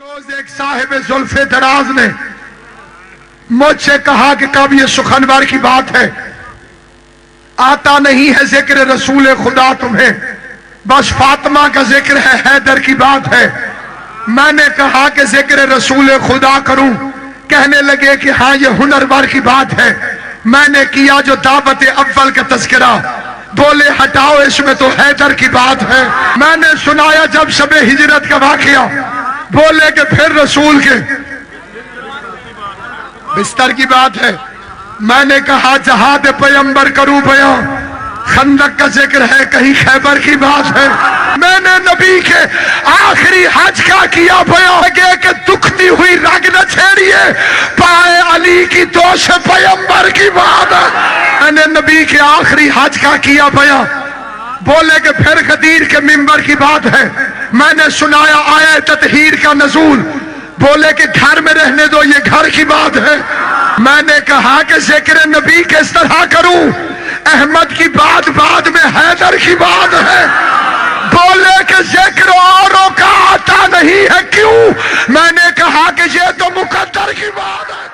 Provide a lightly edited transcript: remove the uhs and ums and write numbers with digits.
روز ایک صاحب زلف دراز نے مجھ سے کہا کہ کب یہ سخنور کی بات ہے، آتا نہیں ہے ذکر رسول خدا تمہیں، بس فاطمہ کا ذکر ہے، حیدر کی بات ہے۔ میں نے کہا کہ ذکر رسول خدا کروں، کہنے لگے کہ ہاں یہ ہنرور کی بات ہے۔ میں نے کیا جو دعوت اول کا تذکرہ، بولے ہٹاؤ اس میں تو حیدر کی بات ہے۔ میں نے سنایا جب شب ہجرت کا واقعہ، بولے کہ پھر رسول کے بستر کی بات ہے۔ میں نے کہا جہاد پیمبر کروں بیان، خندق کا ذکر ہے، کہیں خیبر کی بات ہے۔ میں نے نبی کے آخری حج کا کیا بیان، لگے کہ دکھتی ہوئی رگ نہ چھیڑیے، پائے علی کی دوش پیمبر کی بات ہے۔ میں نے نبی کے آخری حج کا کیا بیان، بولے کہ پھر غدیر کے منبر کی بات ہے۔ میں نے سنایا آیا تطہیر کا نزول، بولے کہ گھر میں رہنے دو یہ گھر کی بات ہے۔ میں نے کہا کہ ذکر نبی کس طرح کروں، احمد کی بات بعد میں حیدر کی بات ہے۔ بولے کہ ذکر اوروں کا آتا نہیں ہے کیوں، میں نے کہا کہ یہ تو مقدر کی بات ہے۔